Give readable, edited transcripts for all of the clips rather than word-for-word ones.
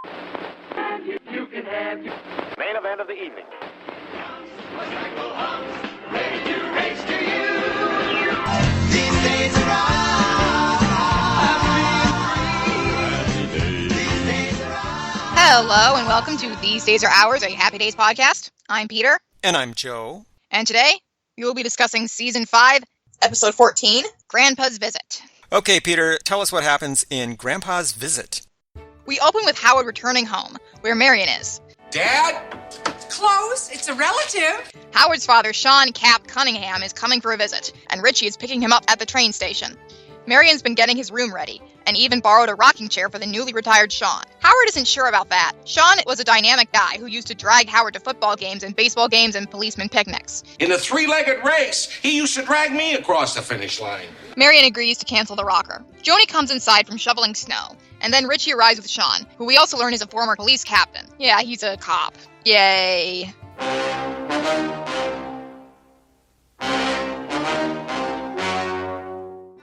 Main event of the evening. Hello and welcome to These Days Are Ours, a Happy Days podcast. I'm Peter. And I'm Joe. And today, we will be discussing Season 5, Episode 14, Grandpa's Visit. Okay, Peter, tell us what happens in Grandpa's Visit. We open with Howard returning home, where Marion is. Dad? Close. It's a relative. Howard's father, Sean Cap Cunningham, is coming for a visit, and Richie is picking him up at the train station. Marion's been getting his room ready, and even borrowed a rocking chair for the newly retired Sean. Howard isn't sure about that. Sean was a dynamic guy who used to drag Howard to football games and baseball games and policeman picnics. In a three-legged race, he used to drag me across the finish line. Marion agrees to cancel the rocker. Joni comes inside from shoveling snow, and then Richie arrives with Sean, who we also learn is a former police captain. Yeah, he's a cop. Yay.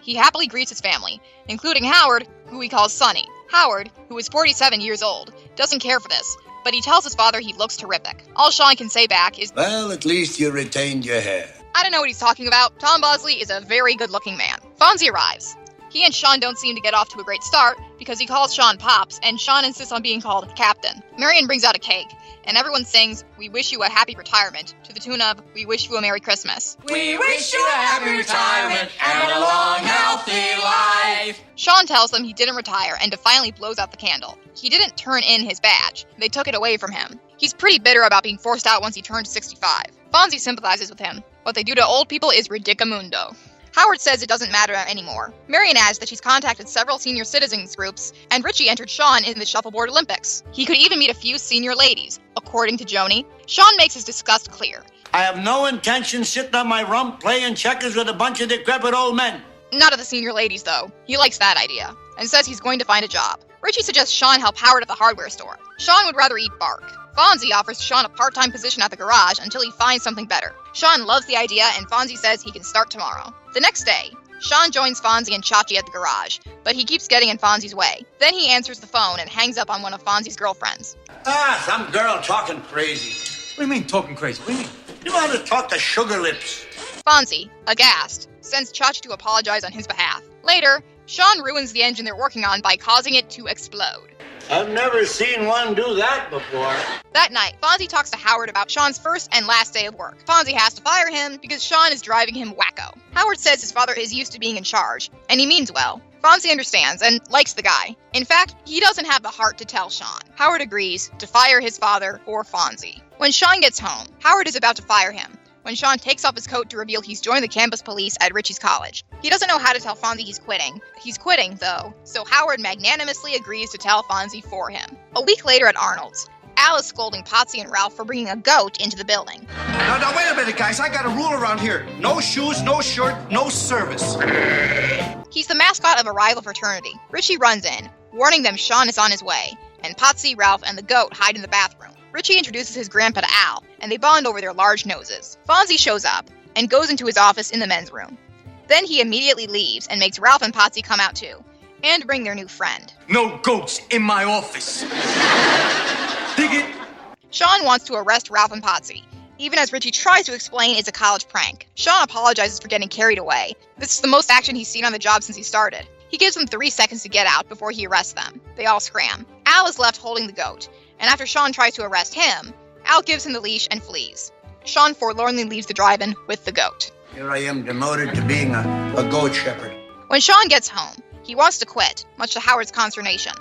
He happily greets his family, including Howard, who he calls Sonny. Howard, who is 47 years old, doesn't care for this, but he tells his father he looks terrific. All Sean can say back is, "Well, at least you retained your hair." I don't know what he's talking about. Tom Bosley is a very good-looking man. Fonzie arrives. He and Sean don't seem to get off to a great start because he calls Sean Pops, and Sean insists on being called Captain. Marion brings out a cake, and everyone sings, "We wish you a happy retirement," to the tune of, "We wish you a Merry Christmas." We wish you a happy retirement and a long, healthy life. Sean tells them he didn't retire and defiantly blows out the candle. He didn't turn in his badge. They took it away from him. He's pretty bitter about being forced out once he turned 65. Fonzie sympathizes with him. What they do to old people is ridicamundo. Howard says it doesn't matter anymore. Marion adds that she's contacted several senior citizens groups, and Richie entered Sean in the Shuffleboard Olympics. He could even meet a few senior ladies, according to Joni. Sean makes his disgust clear. I have no intention sitting on my rump playing checkers with a bunch of decrepit old men. Not of the senior ladies, though. He likes that idea, and says he's going to find a job. Richie suggests Sean help Howard at the hardware store. Sean would rather eat bark. Fonzie offers Sean a part-time position at the garage until he finds something better. Sean loves the idea, and Fonzie says he can start tomorrow. The next day, Sean joins Fonzie and Chachi at the garage, but he keeps getting in Fonzie's way. Then he answers the phone and hangs up on one of Fonzie's girlfriends. Some girl talking crazy. What do you mean, talking crazy? What do you mean? You want to talk to Sugar Lips. Fonzie, aghast, sends Chachi to apologize on his behalf. Later, Sean ruins the engine they're working on by causing it to explode. I've never seen one do that before. That night, Fonzie talks to Howard about Sean's first and last day of work. Fonzie has to fire him because Sean is driving him wacko. Howard says his father is used to being in charge, and he means well. Fonzie understands and likes the guy. In fact, he doesn't have the heart to tell Sean. Howard agrees to fire his father or Fonzie. When Sean gets home, Howard is about to fire him, when Sean takes off his coat to reveal he's joined the campus police at Richie's college. He doesn't know how to tell Fonzie he's quitting. He's quitting, though, so Howard magnanimously agrees to tell Fonzie for him. A week later at Arnold's, Al is scolding Potsy and Ralph for bringing a goat into the building. Now, wait a minute, guys. I got a rule around here. No shoes, no shirt, no service. He's the mascot of a rival fraternity. Richie runs in, warning them Sean is on his way, and Potsy, Ralph, and the goat hide in the bathroom. Richie introduces his grandpa to Al, and they bond over their large noses. Fonzie shows up, and goes into his office in the men's room. Then he immediately leaves, and makes Ralph and Potsy come out too, and bring their new friend. No goats in my office. Dig it? Sean wants to arrest Ralph and Potsy, even as Richie tries to explain it's a college prank. Sean apologizes for getting carried away. This is the most action he's seen on the job since he started. He gives them 3 seconds to get out before he arrests them. They all scram. Al is left holding the goat, and after Sean tries to arrest him, Al gives him the leash and flees. Sean forlornly leaves the drive-in with the goat. Here I am demoted to being a goat shepherd. When Sean gets home, he wants to quit, much to Howard's consternation.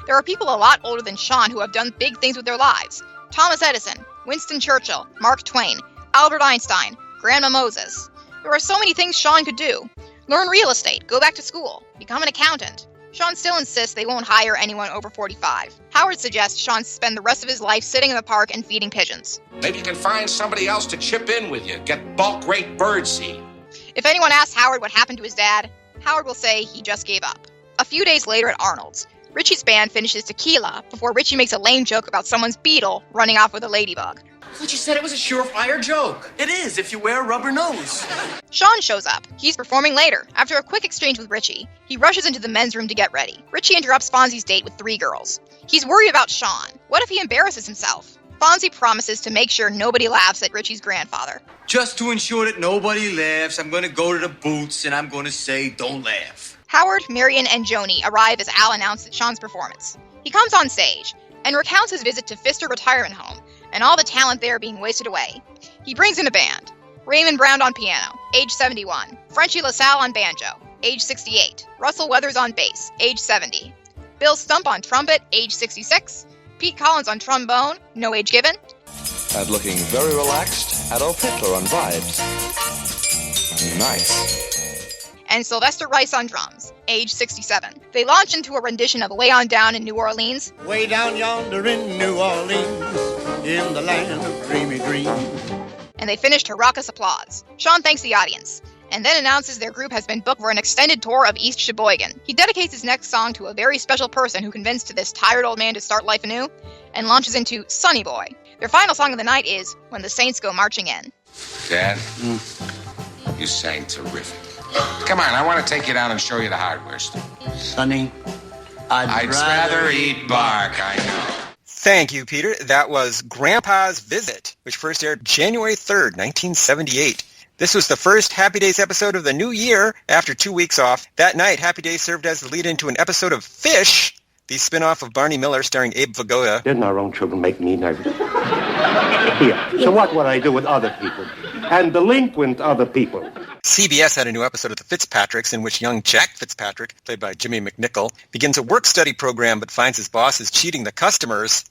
There are people a lot older than Sean who have done big things with their lives. Thomas Edison, Winston Churchill, Mark Twain, Albert Einstein, Grandma Moses. There are so many things Sean could do. Learn real estate, go back to school, become an accountant. Sean still insists they won't hire anyone over 45. Howard suggests Sean spend the rest of his life sitting in the park and feeding pigeons. Maybe you can find somebody else to chip in with you. Get bulk rate bird seed. If anyone asks Howard what happened to his dad, Howard will say he just gave up. A few days later at Arnold's, Richie's band finishes Tequila before Richie makes a lame joke about someone's beetle running off with a ladybug. But you said it was a surefire joke. It is if you wear a rubber nose. Sean shows up. He's performing later. After a quick exchange with Richie, he rushes into the men's room to get ready. Richie interrupts Fonzie's date with 3 girls. He's worried about Sean. What if he embarrasses himself? Fonzie promises to make sure nobody laughs at Richie's grandfather. Just to ensure that nobody laughs, I'm going to go to the booths and I'm going to say, don't laugh. Howard, Marion, and Joni arrive as Al announces Sean's performance. He comes on stage and recounts his visit to Pfister Retirement Home and all the talent there being wasted away. He brings in a band. Raymond Brown on piano, age 71. Frenchie LaSalle on banjo, age 68. Russell Weathers on bass, age 70. Bill Stump on trumpet, age 66. Pete Collins on trombone, no age given. And looking very relaxed, Adolf Hitler on vibes. Nice. And Sylvester Rice on drums, age 67. They launch into a rendition of Way On Down in New Orleans. Way down yonder in New Orleans, in the land of dreamy dreams. And they finish to raucous applause. Sean thanks the audience, and then announces their group has been booked for an extended tour of East Sheboygan. He dedicates his next song to a very special person who convinced this tired old man to start life anew, and launches into Sonny Boy. Their final song of the night is When the Saints Go Marching In. Dad, you sang terrific. Come on, I want to take you down and show you the hardware store. Sonny, I'd rather eat bark, I know. Thank you, Peter. That was Grandpa's Visit, which first aired January 3rd, 1978. This was the first Happy Days episode of the new year after 2 weeks off. That night, Happy Days served as the lead-in to an episode of Fish, the spin-off of Barney Miller starring Abe Vigoda. Didn't our own children make me nervous? Here, so what would I do with other people? And delinquent other people? CBS had a new episode of The Fitzpatricks in which young Jack Fitzpatrick, played by Jimmy McNichol, begins a work-study program but finds his boss is cheating the customers.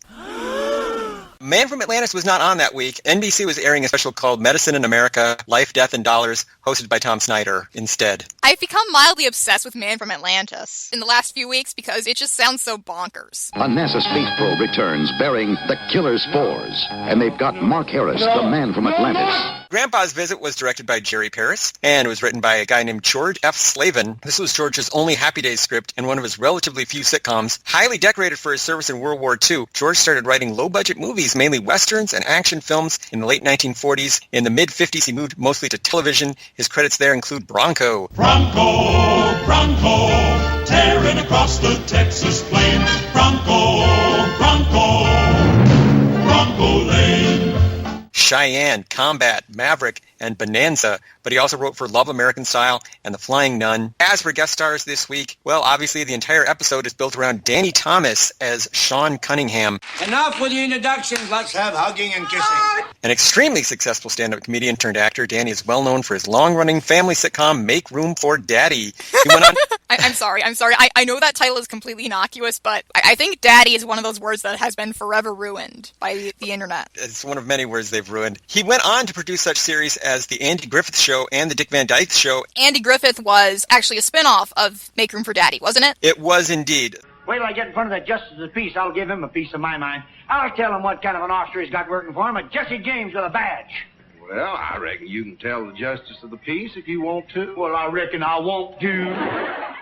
Man from Atlantis was not on that week. NBC was airing a special called Medicine in America, Life, Death, and Dollars, hosted by Tom Snyder instead. I've become mildly obsessed with Man from Atlantis in the last few weeks because it just sounds so bonkers. A NASA space probe returns bearing the killer spores, and they've got Mark Harris, the man from Atlantis. Grandpa's Visit was directed by Jerry Paris, and it was written by a guy named George F. Slavin. This was George's only Happy Days script and one of his relatively few sitcoms. Highly decorated for his service in World War II, George started writing low-budget movies, mainly westerns and action films, in the late 1940s. In the mid-50s, he moved mostly to television. His credits there include Bronco. Bronco, Bronco, tearing across the Texas plain. Bronco, Bronco, Bronco Lane. Cheyenne, Combat, Maverick, and Bonanza, but he also wrote for Love American Style and The Flying Nun. As for guest stars this week, well, obviously the entire episode is built around Danny Thomas as Sean Cunningham. Enough with the introductions. Let's have hugging and kissing. An extremely successful stand-up comedian turned actor, Danny is well known for his long-running family sitcom Make Room for Daddy. He went on... I'm sorry. I know that title is completely innocuous, but I think daddy is one of those words that has been forever ruined by the internet. It's one of many words they've ruined. He went on to produce such series as The Andy Griffith Show and The Dick Van Dyke Show. Andy Griffith was actually a spin-off of Make Room for Daddy, wasn't it? It was indeed. Wait till I get in front of the Justice of the Peace. I'll give him a piece of my mind. I'll tell him what kind of an officer he's got working for him, a Jesse James with a badge. Well, I reckon you can tell the Justice of the Peace if you want to. Well, I reckon I won't do.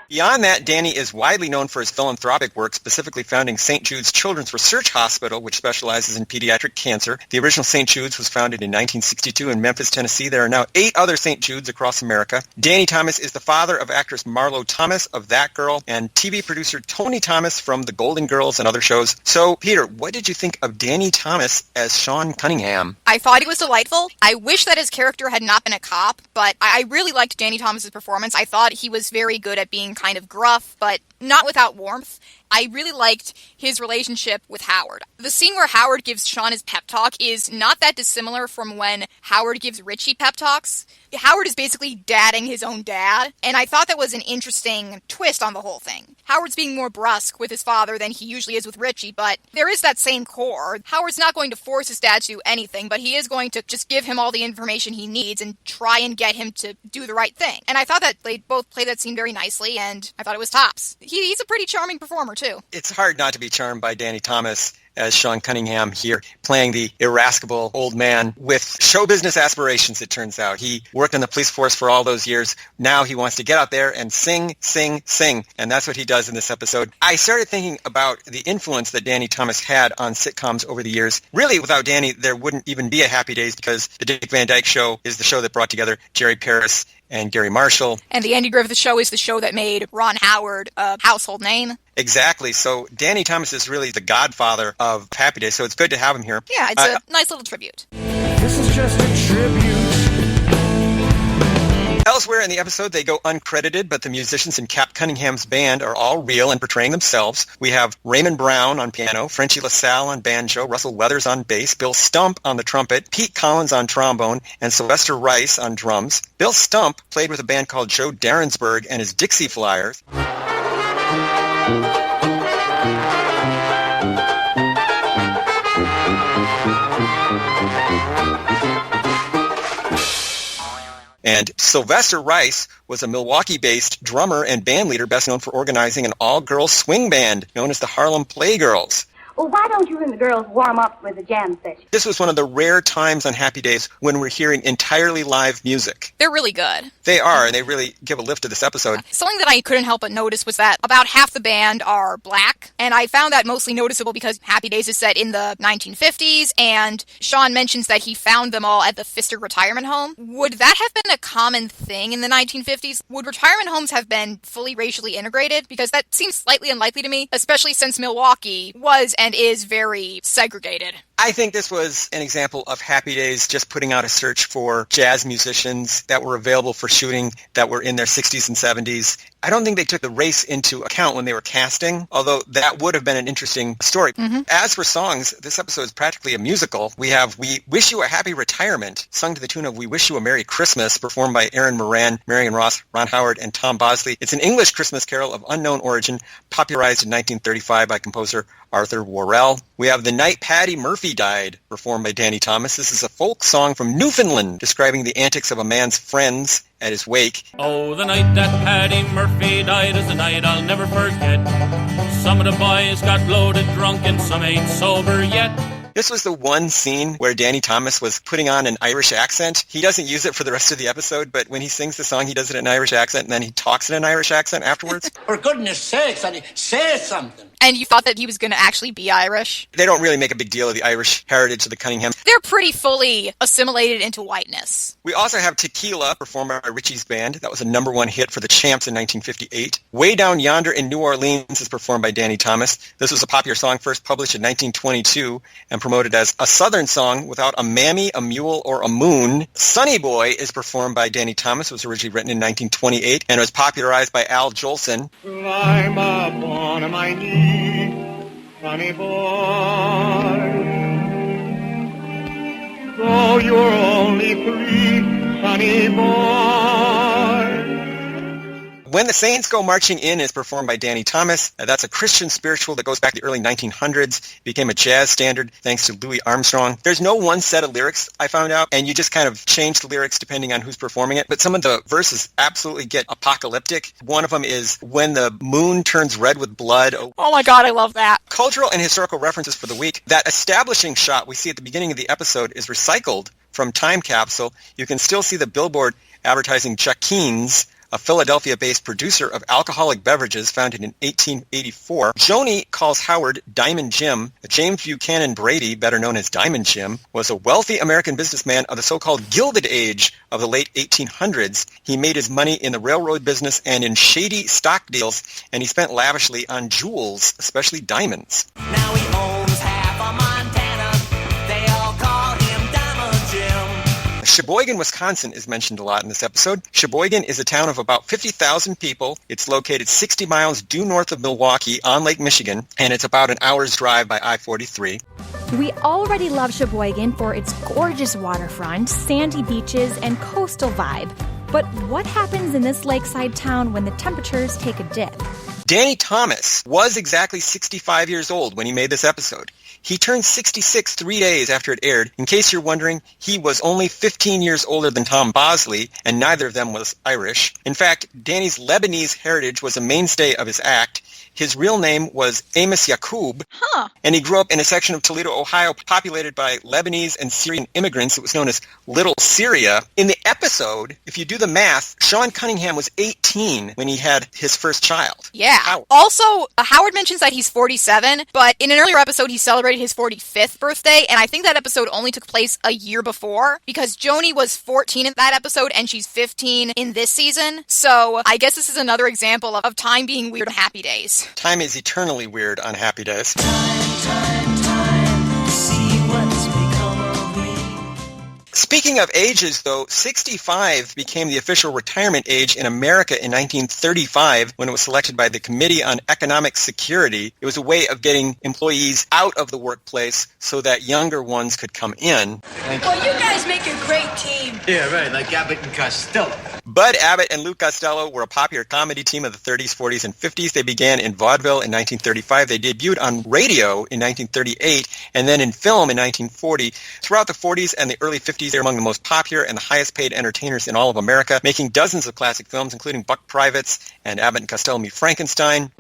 Beyond that, Danny is widely known for his philanthropic work, specifically founding St. Jude's Children's Research Hospital, which specializes in pediatric cancer. The original St. Jude's was founded in 1962 in Memphis, Tennessee. There are now 8 other St. Jude's across America. Danny Thomas is the father of actress Marlo Thomas of That Girl and TV producer Tony Thomas from The Golden Girls and other shows. So, Peter, what did you think of Danny Thomas as Sean Cunningham? I thought he was delightful. I wish that his character had not been a cop, but I really liked Danny Thomas's performance. I thought he was very good at being kind of gruff, but not without warmth. I really liked his relationship with Howard. The scene where Howard gives Sean his pep talk is not that dissimilar from when Howard gives Richie pep talks. Howard is basically dadding his own dad, and I thought that was an interesting twist on the whole thing. Howard's being more brusque with his father than he usually is with Richie, but there is that same core. Howard's not going to force his dad to do anything, but he is going to just give him all the information he needs and try and get him to do the right thing. And I thought that they both played that scene very nicely, and I thought it was tops. He's a pretty charming performer, too. It's hard not to be charmed by Danny Thomas. as Sean Cunningham here, playing the irascible old man with show business aspirations, it turns out. He worked in the police force for all those years. Now he wants to get out there and sing, sing, sing. And that's what he does in this episode. I started thinking about the influence that Danny Thomas had on sitcoms over the years. Really, without Danny, there wouldn't even be a Happy Days, because the Dick Van Dyke Show is the show that brought together Jerry Paris and Gary Marshall. And the Andy Griffith Show is the show that made Ron Howard a household name. Exactly. So Danny Thomas is really the godfather of Happy Days, so it's good to have him here. Yeah, it's a nice little tribute. This is just a tribute. Elsewhere in the episode, they go uncredited, but the musicians in Cap Cunningham's band are all real and portraying themselves. We have Raymond Brown on piano, Frenchie LaSalle on banjo, Russell Weathers on bass, Bill Stump on the trumpet, Pete Collins on trombone, and Sylvester Rice on drums. Bill Stump played with a band called Joe Darrensburg and his Dixie Flyers. And Sylvester Rice was a Milwaukee-based drummer and bandleader, best known for organizing an all-girls swing band known as the Harlem Playgirls. Well, why don't you and the girls warm up with a jam session? This was one of the rare times on Happy Days when we're hearing entirely live music. They're really good. They are, and they really give a lift to this episode. Something that I couldn't help but notice was that about half the band are black, and I found that mostly noticeable because Happy Days is set in the 1950s, and Sean mentions that he found them all at the Pfister retirement home. Would that have been a common thing in the 1950s? Would retirement homes have been fully racially integrated? Because that seems slightly unlikely to me, especially since Milwaukee was and is very segregated. I think this was an example of Happy Days just putting out a search for jazz musicians that were available for shooting that were in their 60s and 70s. I don't think they took the race into account when they were casting, although that would have been an interesting story. Mm-hmm. As for songs, this episode is practically a musical. We have We Wish You a Happy Retirement, sung to the tune of We Wish You a Merry Christmas, performed by Aaron Moran, Marion Ross, Ron Howard, and Tom Bosley. It's an English Christmas carol of unknown origin, popularized in 1935 by composer Arthur Worrell. We have The Night Paddy Murphy Died, performed by Danny Thomas. This is a folk song from Newfoundland, describing the antics of a man's friends at his wake. Oh, the night that Paddy Murphy died is a night I'll never forget. Some of the boys got loaded drunk and some ain't sober yet. This was the one scene where Danny Thomas was putting on an Irish accent. He doesn't use it for the rest of the episode, but when he sings the song, he does it in an Irish accent, and then he talks in an Irish accent afterwards. For goodness sakes, say something. And you thought that he was going to actually be Irish? They don't really make a big deal of the Irish heritage of the Cunninghams. They're pretty fully assimilated into whiteness. We also have Tequila, performed by Richie's band. That was a #1 hit for the Champs in 1958. Way Down Yonder in New Orleans is performed by Danny Thomas. This was a popular song first published in 1922 and promoted as a Southern song without a mammy, a mule, or a moon. Sonny Boy is performed by Danny Thomas. It was originally written in 1928 and was popularized by Al Jolson. Climb up on my knee, Sonny boy. Though you're only 3, Sonny boy. When the Saints Go Marching In is performed by Danny Thomas. That's a Christian spiritual that goes back to the early 1900s. It became a jazz standard thanks to Louis Armstrong. There's no one set of lyrics, I found out, and you just kind of change the lyrics depending on who's performing it. But some of the verses absolutely get apocalyptic. One of them is, when the moon turns red with blood. Oh my God, I love that. Cultural and historical references for the week. That establishing shot we see at the beginning of the episode is recycled from Time Capsule. You can still see the billboard advertising Jackeen's, a Philadelphia-based producer of alcoholic beverages founded in 1884. Joni calls Howard Diamond Jim. James Buchanan Brady, better known as Diamond Jim, was a wealthy American businessman of the so-called Gilded Age of the late 1800s. He made his money in the railroad business and in shady stock deals, and he spent lavishly on jewels, especially diamonds. Now he owns half of Montana. They all call him Diamond Jim. Sheboygan, Wisconsin is mentioned a lot in this episode. Sheboygan is a town of about 50,000 people. It's located 60 miles due north of Milwaukee on Lake Michigan, and it's about an hour's drive by I-43. We already love Sheboygan for its gorgeous waterfront, sandy beaches, and coastal vibe. But what happens in this lakeside town when the temperatures take a dip? Danny Thomas was exactly 65 years old when he made this episode. He turned 66 3 days after it aired. In case you're wondering, he was only 15 years older than Tom Bosley, and neither of them was Irish. In fact, Danny's Lebanese heritage was a mainstay of his act. His real name was Amos Yacoub, and he grew up in a section of Toledo, Ohio, populated by Lebanese and Syrian immigrants. It was known as Little Syria. In the episode, if you do the math, Sean Cunningham was 18 when he had his first child. Yeah. Wow. Also, Howard mentions that he's 47, but in an earlier episode, he celebrated his 45th birthday, and I think that episode only took place a year before, because Joni was 14 in that episode, and she's 15 in this season. So I guess this is another example of time being weird on Happy Days. Time is eternally weird on Happy Days. See what's become of me. Speaking of ages, though, 65 became the official retirement age in America in 1935 when it was selected by the Committee on Economic Security. It was a way of getting employees out of the workplace so that younger ones could come in. Well, you guys make a great team. Yeah, right, like Abbott and Costello. Bud Abbott and Lou Costello were a popular comedy team of the 30s, 40s, and 50s. They began in vaudeville in 1935. They debuted on radio in 1938 and then in film in 1940. Throughout the 40s and the early 50s, they were among the most popular and the highest paid entertainers in all of America, making dozens of classic films, including Buck Privates and Abbott and Costello Meet Frankenstein.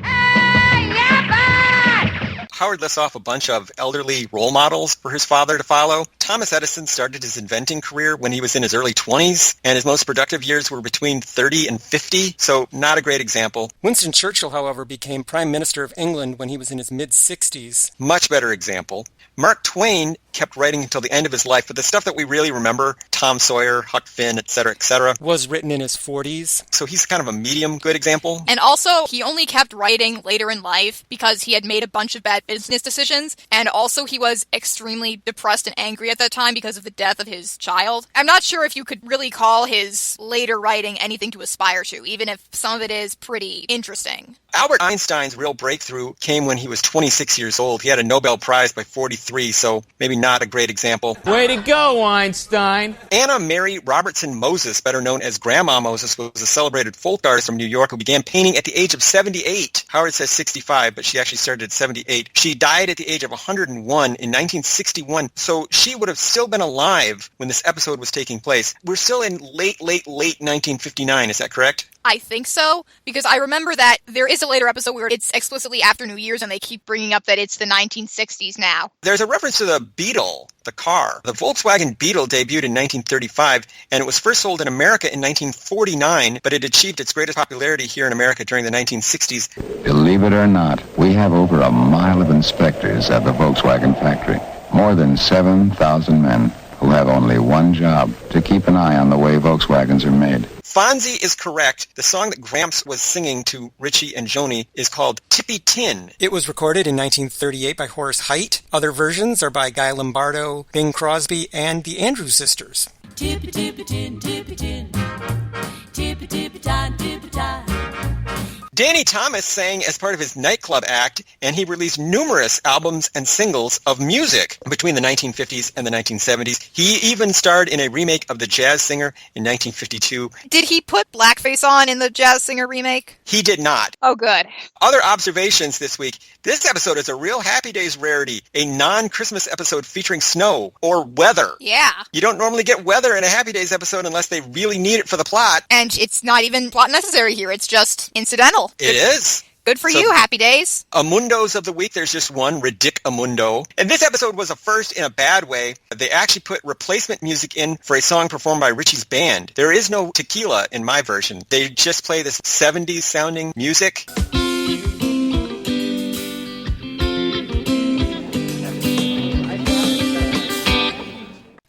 Howard lists off a bunch of elderly role models for his father to follow. Thomas Edison started his inventing career when he was in his early 20s, and his most productive years were between 30 and 50, so not a great example. Winston Churchill, however, became Prime Minister of England when he was in his mid-60s. Much better example. Mark Twain kept writing until the end of his life, but the stuff that we really remember, Tom Sawyer, Huck Finn, etc., was written in his 40s. So he's kind of a medium good example. And also, he only kept writing later in life because he had made a bunch of bad business decisions, and also he was extremely depressed and angry at that time because of the death of his child. I'm not sure if you could really call his later writing anything to aspire to, even if some of it is pretty interesting. Albert Einstein's real breakthrough came when he was 26 years old. He had a Nobel Prize by 43, so maybe not a great example. Way to go, Einstein! Anna Mary Robertson Moses, better known as Grandma Moses, was a celebrated folk artist from New York who began painting at the age of 78. Howard says 65, but she actually started at 78. She died at the age of 101 in 1961, so she would have still been alive when this episode was taking place. We're still in late 1959, is that correct? I think so, because I remember that there is a later episode where it's explicitly after New Year's and they keep bringing up that it's the 1960s now. There's a reference to the Beetle, the car. The Volkswagen Beetle debuted in 1935, and it was first sold in America in 1949, but it achieved its greatest popularity here in America during the 1960s. Believe it or not, we have over a mile of inspectors at the Volkswagen factory. More than 7,000 men who have only one job, to keep an eye on the way Volkswagens are made. Fonzie is correct. The song that Gramps was singing to Richie and Joni is called Tippy Tin. It was recorded in 1938 by Horace Heidt. Other versions are by Guy Lombardo, Bing Crosby, and the Andrews Sisters. Tippy tippy tin, tippy tin. Tippy tippy time, tippy time. Danny Thomas sang as part of his nightclub act, and he released numerous albums and singles of music between the 1950s and the 1970s. He even starred in a remake of The Jazz Singer in 1952. Did he put blackface on in the Jazz Singer remake? He did not. Oh, good. Other observations this week. This episode is a real Happy Days rarity, a non-Christmas episode featuring snow or weather. Yeah. You don't normally get weather in a Happy Days episode unless they really need it for the plot. And it's not even plot necessary here. It's just incidental. It is. Good for you, Happy Days. Amundos of the week, there's just one, Ridic Amundo. And this episode was a first in a bad way. They actually put replacement music in for a song performed by Richie's band. There is no tequila in my version. They just play this 70s sounding music.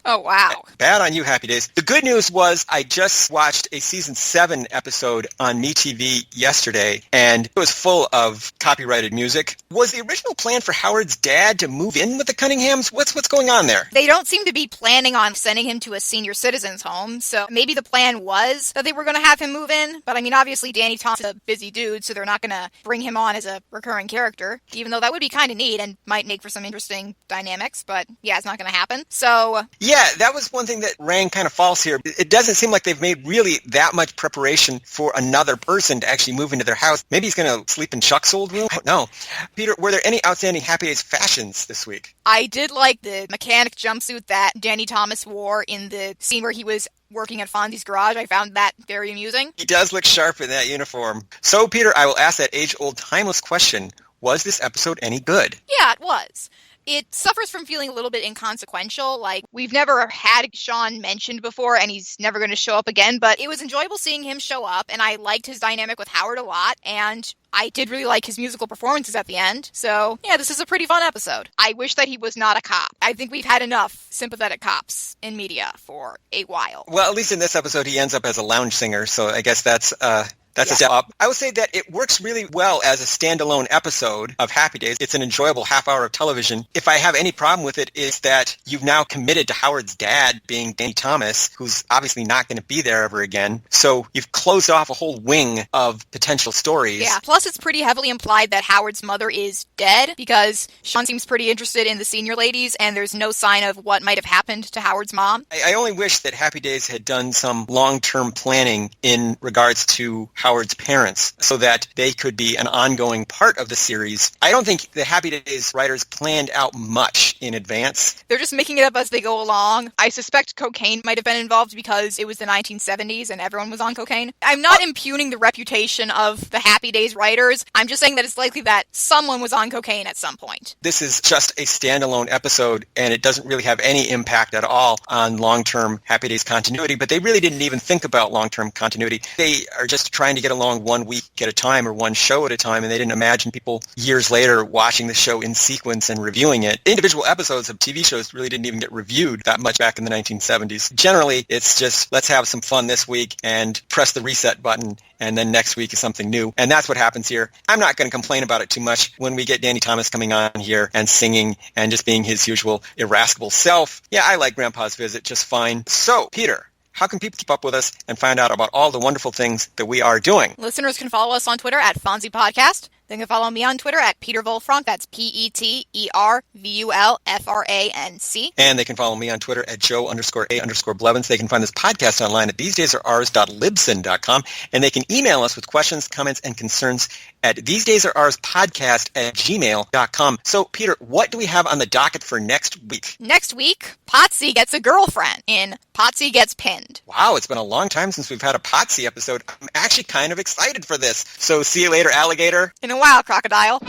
Oh, wow. Bad on you, Happy Days. The good news was I just watched a season 7 episode on MeTV yesterday, and it was full of copyrighted music. Was the original plan for Howard's dad to move in with the Cunninghams? What's going on there? They don't seem to be planning on sending him to a senior citizen's home, so maybe the plan was that they were going to have him move in. But I mean, obviously Danny Thomas is a busy dude, so they're not going to bring him on as a recurring character, even though that would be kind of neat and might make for some interesting dynamics. But yeah, it's not going to happen. So yeah, that was one thing that rang kind of false here. It doesn't seem like they've made really that much preparation for another person to actually move into their house. Maybe he's going to sleep in Chuck's old room? I don't know. Peter, were there any outstanding Happy Days fashions this week? I did like the mechanic jumpsuit that Danny Thomas wore in the scene where he was working at Fonzie's garage. I found that very amusing. He does look sharp in that uniform. So, Peter, I will ask that age-old, timeless question. Was this episode any good? Yeah, it was. It suffers from feeling a little bit inconsequential, like we've never had Sean mentioned before and he's never going to show up again, but it was enjoyable seeing him show up, and I liked his dynamic with Howard a lot, and I did really like his musical performances at the end. So, yeah, this is a pretty fun episode. I wish that he was not a cop. I think we've had enough sympathetic cops in media for a while. Well, at least in this episode, he ends up as a lounge singer, so I guess that's a step up. I would say that it works really well as a standalone episode of Happy Days. It's an enjoyable half hour of television. If I have any problem with it, is that you've now committed to Howard's dad being Danny Thomas, who's obviously not going to be there ever again. So you've closed off a whole wing of potential stories. Yeah, plus it's pretty heavily implied that Howard's mother is dead, because Sean seems pretty interested in the senior ladies, and there's no sign of what might have happened to Howard's mom. I only wish that Happy Days had done some long-term planning in regards to Howard's parents so that they could be an ongoing part of the series. I don't think the Happy Days writers planned out much in advance. They're just making it up as they go along. I suspect cocaine might have been involved because it was the 1970s and everyone was on cocaine. I'm not impugning the reputation of the Happy Days writers. I'm just saying that it's likely that someone was on cocaine at some point. This is just a standalone episode, and it doesn't really have any impact at all on long-term Happy Days continuity, but they really didn't even think about long-term continuity. They are just trying to get along 1 week at a time or one show at a time, and they didn't imagine people years later watching the show in sequence and reviewing it. Individual episodes of TV shows really didn't even get reviewed that much back in the 1970s. Generally, it's just, let's have some fun this week and press the reset button, and then next week is something new. And that's what happens here. I'm not going to complain about it too much when we get Danny Thomas coming on here and singing and just being his usual irascible self. Yeah, I like Grandpa's Visit just fine. So, Peter, how can people keep up with us and find out about all the wonderful things that we are doing? Listeners can follow us on Twitter at Fonzie Podcast. They can follow me on Twitter at Peter Volfranc. That's PeterVulfranc. And they can follow me on Twitter at Joe_A_Blevins. They can find this podcast online at thesedaysareurs.libsyn.com. And they can email us with questions, comments, and concerns at thesedaysareuspodcast@gmail.com. So, Peter, what do we have on the docket for next week? Next week, Potsy gets a girlfriend in Potsy Gets Pinned. Wow, it's been a long time since we've had a Potsy episode. I'm actually kind of excited for this. So, see you later, alligator. In a while, crocodile.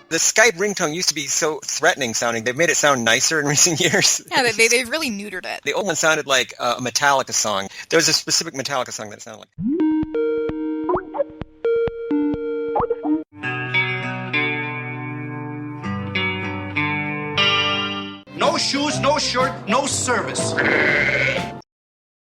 The Skype ringtone used to be so threatening sounding. They've made it sound nicer in recent years. Yeah, they've really neutered it. The old one sounded like a Metallica song. There's a specific Metallica song that it sounded like. No shoes, no shirt, no service.